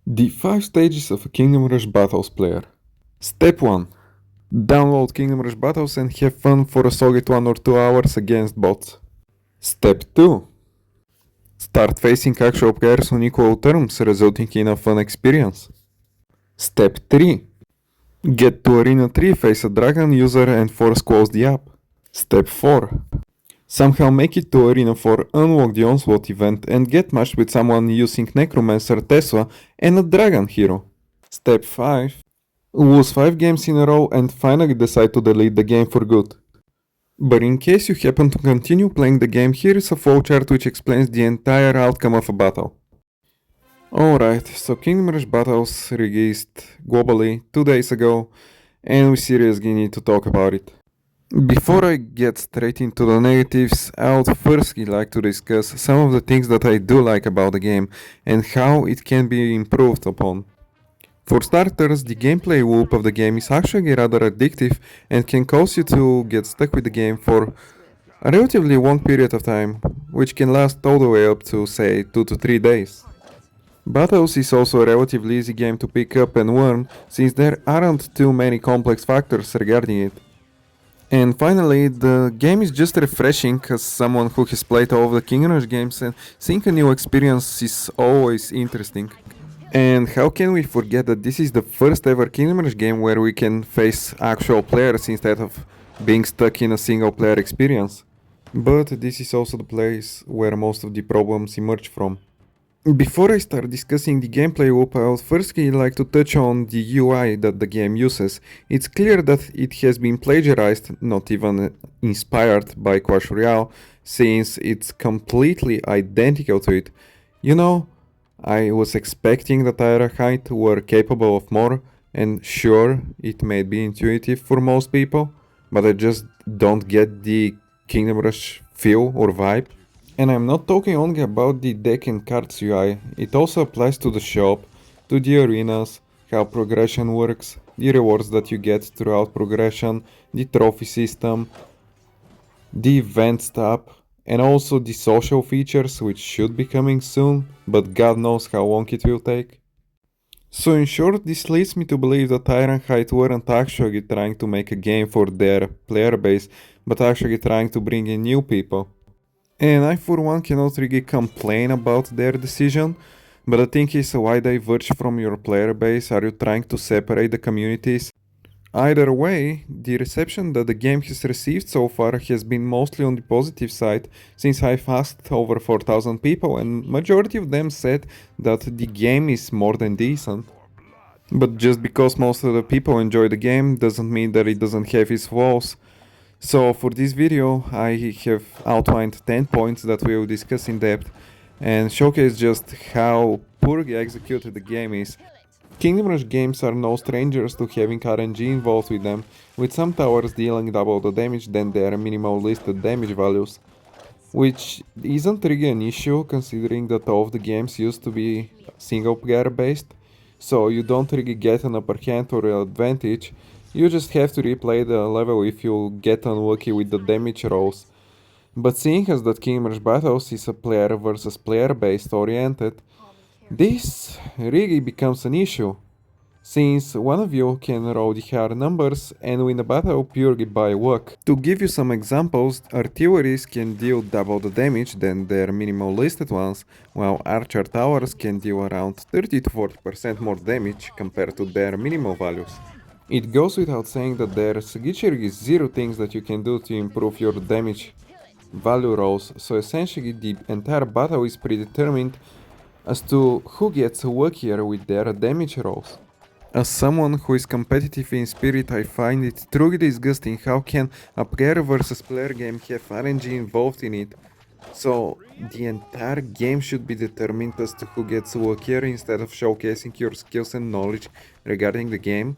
The 5 stages of a Kingdom Rush Battles player. Step 1. Download Kingdom Rush Battles and have fun for a solid 1 or 2 hours against bots. Step 2. Start facing actual players on equal terms, resulting in a fun experience. Step 3. Get to Arena 3, face a dragon user and force close the app. Step 4. Somehow make it to Arena 4, unlock the Onslaught event and get matched with someone using Necromancer, Tesla and a Dragon hero. Step 5. Lose 5 games in a row and finally decide to delete the game for good. But in case you happen to continue playing the game, here is a flowchart which explains the entire outcome of a battle. Alright, so Kingdom Rush Battles released globally 2 days ago and we seriously need to talk about it. Before I get straight into the negatives, I would firstly like to discuss some of the things that I do like about the game and how it can be improved upon. For starters, the gameplay loop of the game is actually rather addictive and can cause you to get stuck with the game for a relatively long period of time, which can last all the way up to say 2 to 3 days. Battles is also a relatively easy game to pick up and learn since there aren't too many complex factors regarding it. And finally, the game is just refreshing as someone who has played all of the Kingdom Rush games, and seeing a new experience is always interesting. And how can we forget that this is the first ever Kingdom Rush game where we can face actual players instead of being stuck in a single player experience. But this is also the place where most of the problems emerge from. Before I start discussing the gameplay loop, I would firstly like to touch on the UI that the game uses. It's clear that it has been plagiarized, not even inspired by Clash Royale, since it's completely identical to it. You know, I was expecting that Ironhide were capable of more, and sure, it may be intuitive for most people, but I just don't get the Kingdom Rush feel or vibe. And I'm not talking only about the deck and cards UI, it also applies to the shop, to the arenas, how progression works, the rewards that you get throughout progression, the trophy system, the events tab, and also the social features which should be coming soon, but God knows how long it will take. So in short, this leads me to believe that Ironhide weren't actually trying to make a game for their player base, but actually trying to bring in new people. And I for one cannot really complain about their decision, but the thing is, why diverge from your player base? Are you trying to separate the communities? Either way, the reception that the game has received so far has been mostly on the positive side, since I've asked over 4,000 people and majority of them said that the game is more than decent. But just because most of the people enjoy the game doesn't mean that it doesn't have its flaws. So for this video I have outlined 10 points that we will discuss in depth and showcase just how poorly executed the game is. Kingdom Rush games are no strangers to having RNG involved with them, with some towers dealing double the damage than their minimal listed damage values. Which isn't really an issue considering that all of the games used to be single player based, so you don't really get an upper hand or an advantage. You just have to replay the level if you get unlucky with the damage rolls. But seeing as that Kingdom Rush Battles is a player versus player based oriented, this really becomes an issue, since one of you can roll the higher numbers and win a battle purely by luck. To give you some examples, artilleries can deal double the damage than their minimal listed ones, while archer towers can deal around 30 to 40% more damage compared to their minimal values. It goes without saying that there's literally zero things that you can do to improve your damage value rolls, so essentially the entire battle is predetermined as to who gets luckier with their damage rolls. As someone who is competitive in spirit, I find it truly disgusting how can a player versus player game have RNG involved in it, so the entire game should be determined as to who gets luckier instead of showcasing your skills and knowledge regarding the game.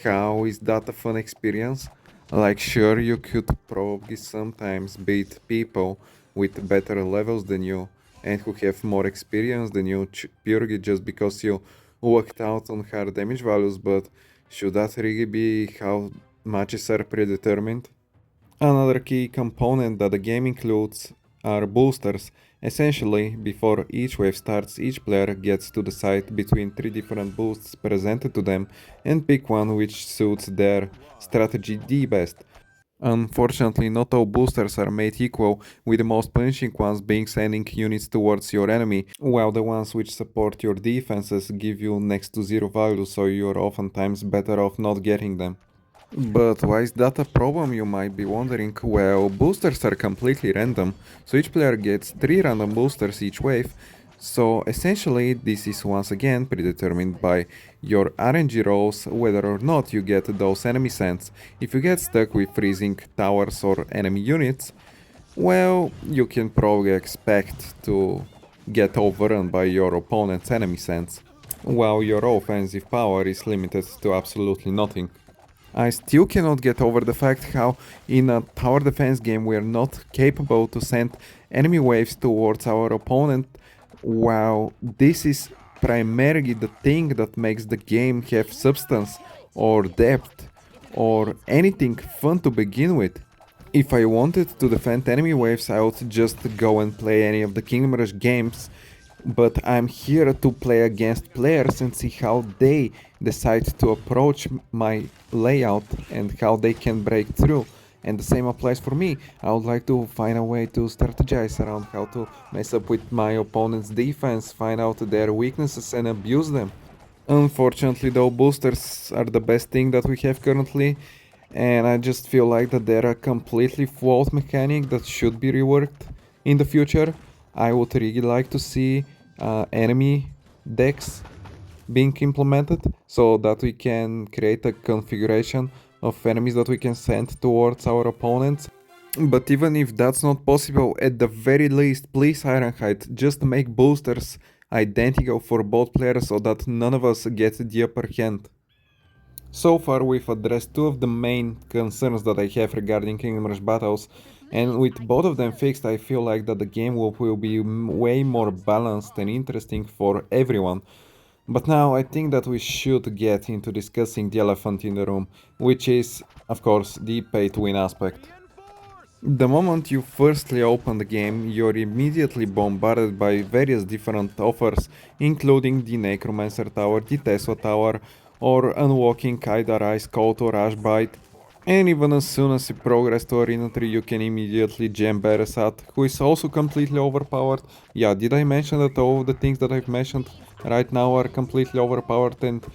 How is that a fun experience? Like, sure, you could probably sometimes beat people with better levels than you and who have more experience than you purely just because you worked out on higher damage values, but should that really be how matches are predetermined? Another key component that the game includes are boosters, Essentially, before each wave starts, each player gets to decide between 3 different boosts presented to them and pick one which suits their strategy the best. Unfortunately, not all boosters are made equal, with the most punishing ones being sending units towards your enemy, while the ones which support your defenses give you next to zero value, so you're oftentimes better off not getting them. But why is that a problem, you might be wondering? Well, boosters are completely random, so each player gets 3 random boosters each wave, so essentially this is once again predetermined by your RNG rolls whether or not you get those enemy sends. If you get stuck with freezing towers or enemy units, well, you can probably expect to get overrun by your opponent's enemy sends, while your offensive power is limited to absolutely nothing. I still cannot get over the fact how in a tower defense game we are not capable to send enemy waves towards our opponent, while this is primarily the thing that makes the game have substance or depth or anything fun to begin with. If I wanted to defend enemy waves, I would just go and play any of the Kingdom Rush games, but I'm here to play against players and see how they decide to approach my layout and how they can break through. And the same applies for me. I would like to find a way to strategize around how to mess up with my opponent's defense, find out their weaknesses and abuse them. Unfortunately though, boosters are the best thing that we have currently, and I just feel like that they're a completely flawed mechanic that should be reworked in the future. I would really like to see enemy decks being implemented so that we can create a configuration of enemies that we can send towards our opponents. But even if that's not possible, at the very least, please Ironhide, just make boosters identical for both players so that none of us get the upper hand. So far we've addressed 2 of the main concerns that I have regarding Kingdom Rush battles, and with both of them fixed I feel like that the game will be way more balanced and interesting for everyone. But now I think that we should get into discussing the elephant in the room, which is, of course, the pay-to-win aspect. The moment you firstly open the game, you're immediately bombarded by various different offers, including the Necromancer Tower, the Tesla Tower, or unlocking either Ice Coat or Ash Bite. And even as soon as you progress to Arena 3, you can immediately jam Beresat, who is also completely overpowered. Yeah, did I mention that all of the things that I've mentioned right now are completely overpowered and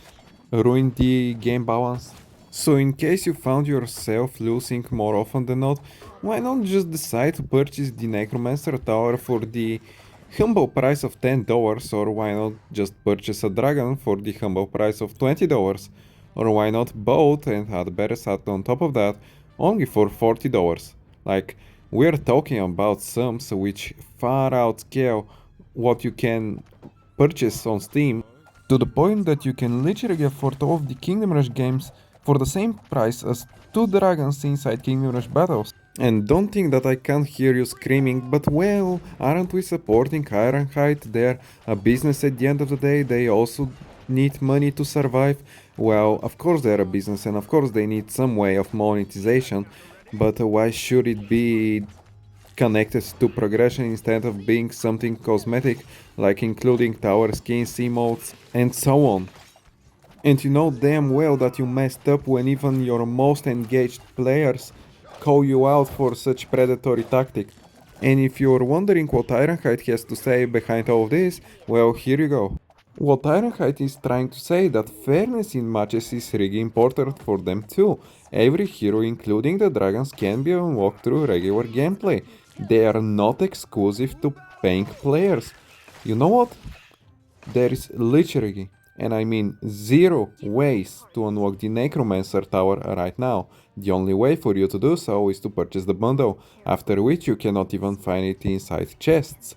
ruin the game balance? So in case you found yourself losing more often than not, why not just decide to purchase the Necromancer Tower for the humble price of $10, or why not just purchase a dragon for the humble price of $20? Or why not both and add Beresat on top of that only for $40? Like, we're talking about sums which far outscale what you can purchase on Steam, to the point that you can literally afford all of the Kingdom Rush games for the same price as 2 dragons inside Kingdom Rush battles. And don't think that I can't hear you screaming, but well, aren't we supporting Ironhide? They're a business at the end of the day, they also need money to survive. Well, of course they're a business and of course they need some way of monetization, but why should it be connected to progression instead of being something cosmetic, like including tower skins, emotes, and so on? And you know damn well that you messed up when even your most engaged players call you out for such predatory tactic. And if you're wondering what Ironhide has to say behind all of this, well, here you go. What Ironhide is trying to say that fairness in matches is really important for them too. Every hero, including the dragons, can be unlocked through regular gameplay. They are not exclusive to paying players. You know what? There is literally, and I mean 0 ways to unlock the Necromancer Tower right now. The only way for you to do so is to purchase the bundle, after which you cannot even find it inside chests.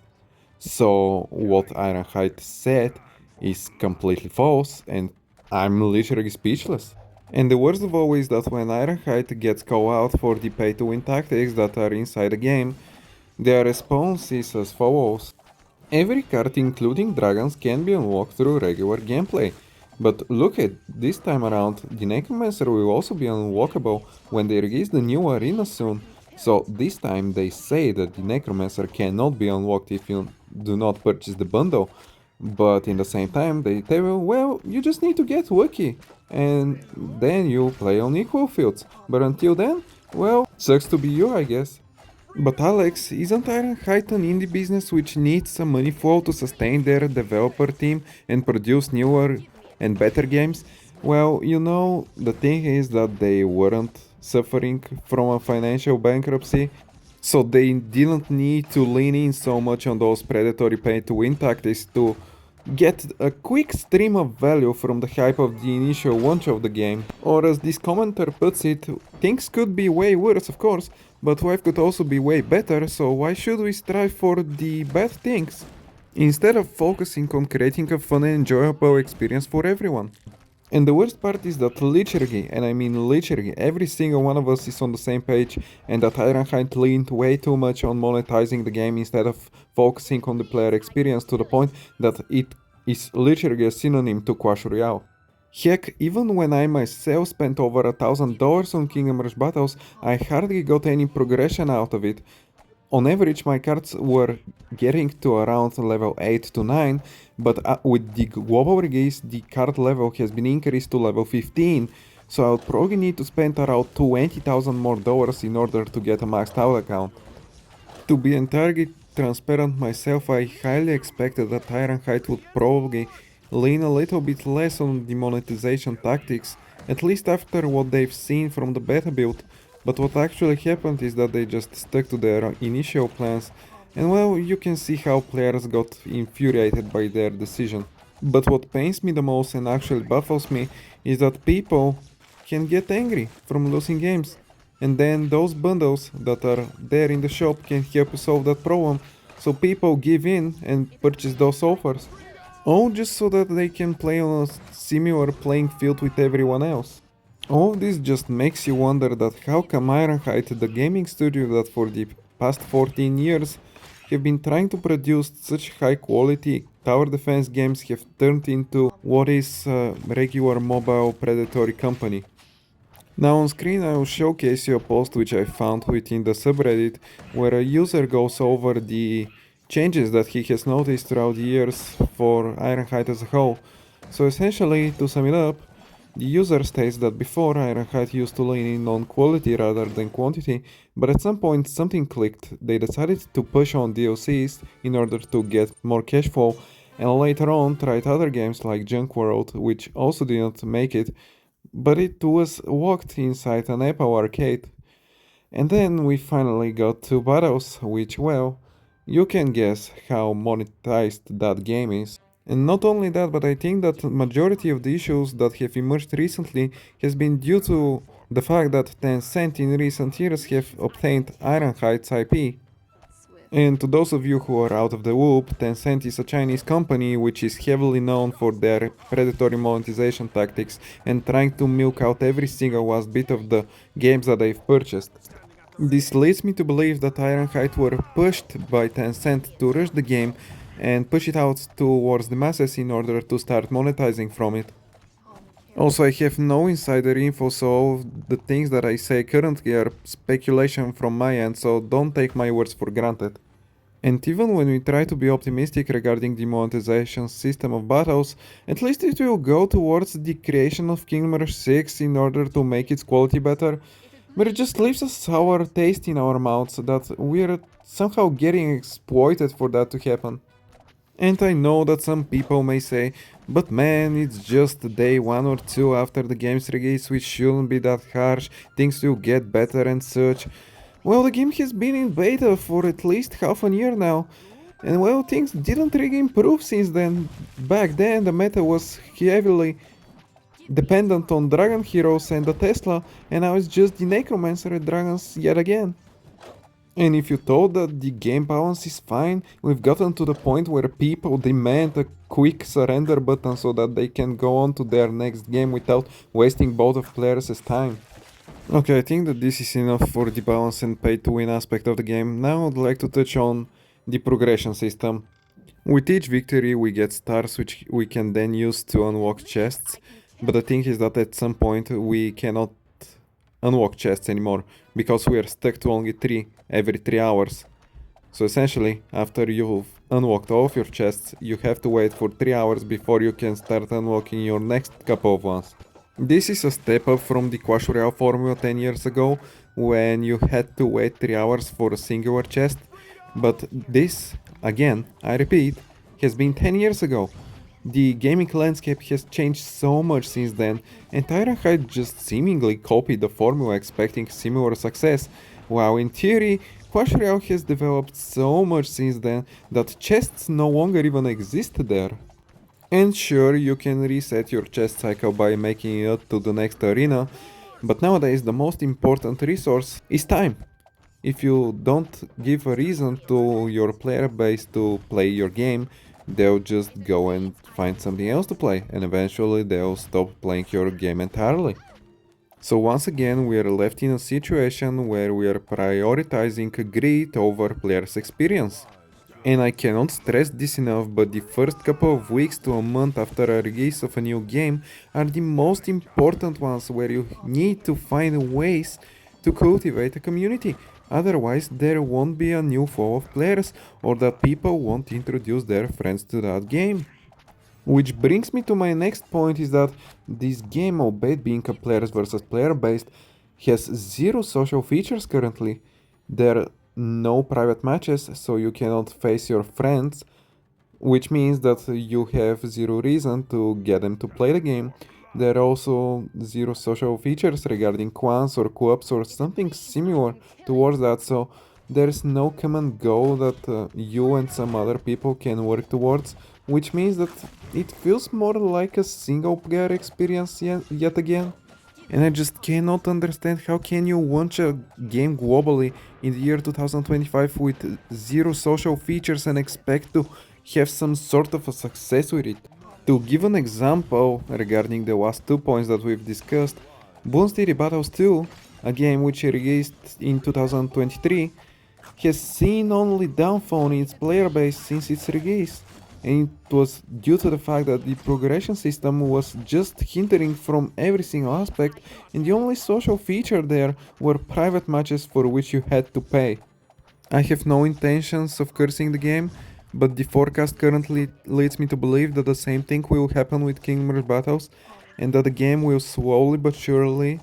So what Ironhide said is completely false, and I'm literally speechless. And the worst of all is that when Ironhide gets called out for the pay-to-win tactics that are inside the game, their response is as follows. Every card, including dragons, can be unlocked through regular gameplay. But look at this time around, the Necromancer will also be unlockable when they release the new arena soon. So this time they say that the Necromancer cannot be unlocked if you do not purchase the bundle, but in the same time they tell you, well, you just need to get lucky, and then you play on equal fields. But until then, well, sucks to be you, I guess. But Alex, isn't Ironhide an indie business which needs some money flow to sustain their developer team and produce newer and better games? Well, the thing is that they weren't suffering from a financial bankruptcy, so they didn't need to lean in so much on those predatory pay-to-win tactics to get a quick stream of value from the hype of the initial launch of the game. Or as this commenter puts it, things could be way worse, of course, but life could also be way better, so why should we strive for the bad things? Instead of focusing on creating a fun and enjoyable experience for everyone. And the worst part is that literally, and I mean literally, every single one of us is on the same page, and that Ironhide leaned way too much on monetizing the game instead of focusing on the player experience to the point that it is literally a synonym to Clash Royale. Heck, even when I myself spent over $1,000 on Kingdom Rush battles, I hardly got any progression out of it. On average, my cards were getting to around level 8 to 9, but with the global release, the card level has been increased to level 15, so I would probably need to spend around $20,000 more dollars in order to get a maxed out account. To be entirely transparent myself, I highly expected that Ironhide would probably lean a little bit less on the monetization tactics, at least after what they've seen from the beta build, but what actually happened is that they just stuck to their initial plans, and well, you can see how players got infuriated by their decision. But what pains me the most and actually baffles me is that people can get angry from losing games, and then those bundles that are there in the shop can help you solve that problem, so people give in and purchase those offers. All just so that they can play on a similar playing field with everyone else. All of this just makes you wonder that how come Ironhide, the gaming studio that for the past 14 years have been trying to produce such high quality tower defense games, have turned into what is a regular mobile predatory company. Now on screen I will showcase you a post which I found within the subreddit where a user goes over the changes that he has noticed throughout the years for Ironhide as a whole. So essentially, to sum it up, the user states that before Ironhide used to lean in on quality rather than quantity, but at some point something clicked. They decided to push on DLCs in order to get more cash flow, and later on tried other games like Junk World, which also didn't make it, but it was locked inside an Apple arcade. And then we finally got two battles, which, well, you can guess how monetized that game is. And not only that, but I think that majority of the issues that have emerged recently has been due to the fact that Tencent in recent years have obtained Ironhide's IP. And to those of you who are out of the loop, Tencent is a Chinese company which is heavily known for their predatory monetization tactics and trying to milk out every single last bit of the games that they've purchased. This leads me to believe that Ironhide were pushed by Tencent to rush the game and push it out towards the masses in order to start monetizing from it. Also, I have no insider info, so all the things that I say currently are speculation from my end, so don't take my words for granted. And even when we try to be optimistic regarding the monetization system of battles, at least it will go towards the creation of Kingdom Rush 6 in order to make its quality better, but it just leaves a sour taste in our mouths that we're somehow getting exploited for that to happen. And I know that some people may say, but man, it's just day 1 or 2 after the game's release, which shouldn't be that harsh, things will get better and such. Well, the game has been in beta for at least half a year now, and well, things didn't really improve since then. Back then, the meta was heavily dependent on Dragon Heroes and the Tesla, and now it's just the Necromancer and Dragons yet again. And if you thought that the game balance is fine, we've gotten to the point where people demand a quick surrender button so that they can go on to their next game without wasting both of players' time. Okay, I think that this is enough for the balance and pay to win aspect of the game. Now I'd like to touch on the progression system. With each victory we get stars which we can then use to unlock chests, but the thing is that at some point we cannot unlock chests anymore, because we are stuck to only 3 every 3 hours. So essentially, after you've unlocked all of your chests, you have to wait for 3 hours before you can start unlocking your next couple of ones. This is a step up from the Clash Royale formula 10 years ago, when you had to wait 3 hours for a singular chest, but this, again, I repeat, has been 10 years ago. The gaming landscape has changed so much since then, and Ironhide just seemingly copied the formula expecting similar success, while in theory, Clash Royale has developed so much since then that chests no longer even exist there. And sure, you can reset your chest cycle by making it to the next arena, but nowadays the most important resource is time. If you don't give a reason to your player base to play your game, they'll just go and find something else to play, and eventually they'll stop playing your game entirely. So once again, we are left in a situation where we are prioritizing greed over players' experience. And I cannot stress this enough, but the first couple of weeks to a month after a release of a new game are the most important ones, where you need to find ways to cultivate a community. Otherwise, there won't be a new flow of players, or that people won't introduce their friends to that game. Which brings me to my next point, is that this game, albeit being a players versus player based, has zero social features currently. There are no private matches, so you cannot face your friends, which means that you have zero reason to get them to play the game. There are also zero social features regarding clans or clubs or something similar towards that, so there's no common goal that you and some other people can work towards, which means that it feels more like a single player experience yet again. And I just cannot understand how can you launch a game globally in the year 2025 with zero social features and expect to have some sort of a success with it. To give an example regarding the last 2 points that we've discussed, Bloons TD Battles 2, a game which released in 2023, has seen only downfall in its player base since its release, and it was due to the fact that the progression system was just hindering from every single aspect, and the only social feature there were private matches for which you had to pay. I have no intentions of cursing the game, but the forecast currently leads me to believe that the same thing will happen with Kingdom Rush Battles, and that the game will slowly but surely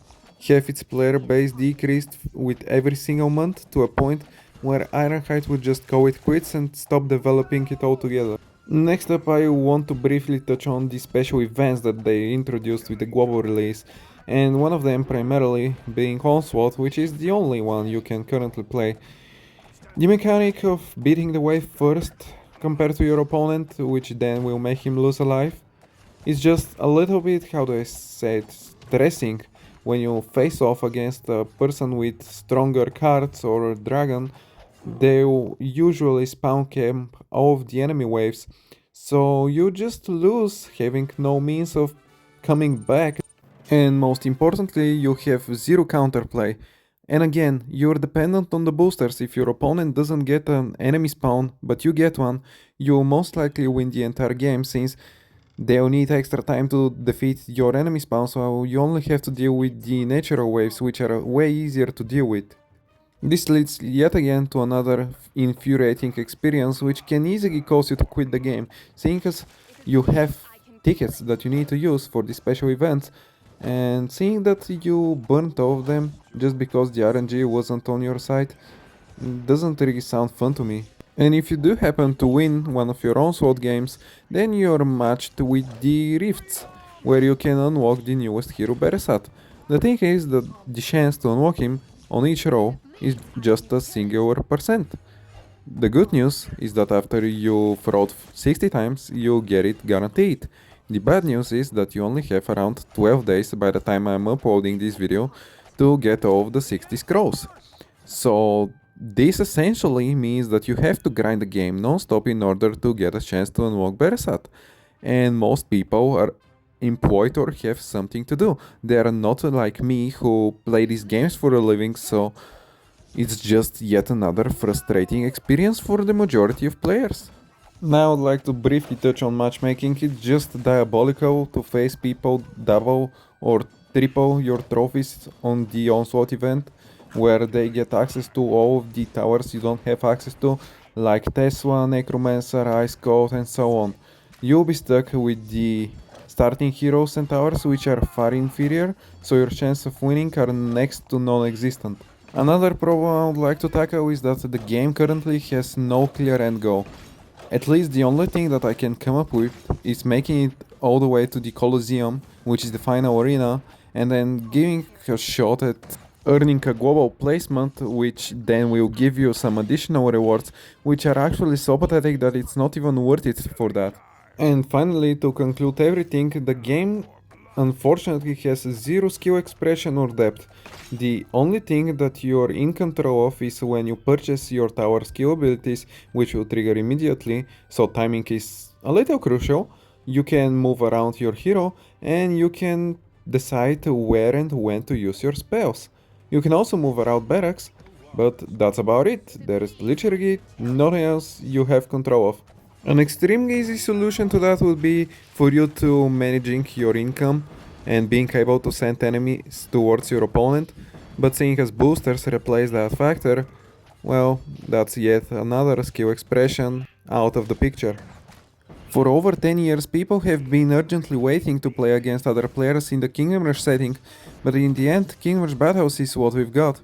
have its player base decreased with every single month, to a point where Ironhide would just call it quits and stop developing it altogether. Next up, I want to briefly touch on the special events that they introduced with the global release, and one of them primarily being Onslaught, which is the only one you can currently play. The mechanic of beating the wave first compared to your opponent, which then will make him lose a life, is just a little bit, how do I say it, stressing when you face off against a person with stronger cards or a dragon. They'll usually spawn camp all of the enemy waves, so you just lose, having no means of coming back, and most importantly, you have zero counterplay. And again, you're dependent on the boosters. If your opponent doesn't get an enemy spawn, but you get one, you'll most likely win the entire game, since they'll need extra time to defeat your enemy spawn, so you only have to deal with the natural waves, which are way easier to deal with. This leads yet again to another infuriating experience, which can easily cause you to quit the game, seeing as you have tickets that you need to use for the special events, and seeing that you burnt all of them just because the RNG wasn't on your side doesn't really sound fun to me. And if you do happen to win one of your own slot games, then you're matched with the Rifts, where you can unlock the newest hero Beresat. The thing is that the chance to unlock him on each row is just a singular percent. The good news is that after you've rolled 60 times, you get it guaranteed. The bad news is that you only have around 12 days by the time I'm uploading this video to get all of the 60 scrolls. So this essentially means that you have to grind the game non-stop in order to get a chance to unlock Beresat. And most people are employed or have something to do. They are not like me, who play these games for a living, so it's just yet another frustrating experience for the majority of players. Now I'd like to briefly touch on matchmaking. It's just diabolical to face people double or triple your trophies on the onslaught event, where they get access to all of the towers you don't have access to, like Tesla, Necromancer, Ice Coat, and so on. You'll be stuck with the starting heroes and towers, which are far inferior, so your chances of winning are next to non-existent. Another problem I would like to tackle is that the game currently has no clear end goal. At least the only thing that I can come up with is making it all the way to the Colosseum, which is the final arena, and then giving a shot at earning a global placement, which then will give you some additional rewards, which are actually so pathetic that it's not even worth it for that. And finally, to conclude everything, the game unfortunately has zero skill expression or depth. The only thing that you're in control of is when you purchase your tower skill abilities, which will trigger immediately, so timing is a little crucial. You can move around your hero, and you can decide where and when to use your spells. You can also move around barracks, but that's about it. There is literally nothing else you have control of. An extremely easy solution to that would be for you to managing your income and being able to send enemies towards your opponent, but seeing as boosters replace that factor, well, that's yet another skill expression out of the picture. For over 10 years, people have been urgently waiting to play against other players in the Kingdom Rush setting, but in the end, Kingdom Rush Battles is what we've got.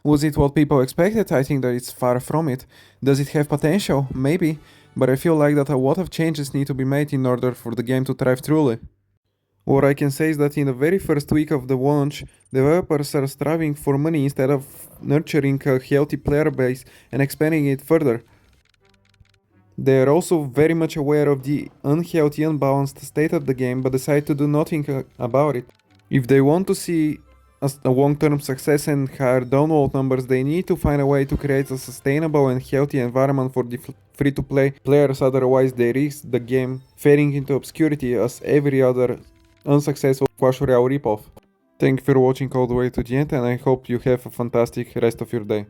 Was it what people expected? I think that it's far from it. Does it have potential? Maybe, but I feel like that a lot of changes need to be made in order for the game to thrive truly. What I can say is that in the very first week of the launch, developers are striving for money instead of nurturing a healthy player base and expanding it further. They are also very much aware of the unhealthy, unbalanced state of the game, but decide to do nothing about it. If they want to see a long-term success and higher download numbers, they need to find a way to create a sustainable and healthy environment for the free-to-play players, otherwise they risk the game fading into obscurity as every other unsuccessful Clash Royale ripoff. Thank you for watching all the way to the end, and I hope you have a fantastic rest of your day.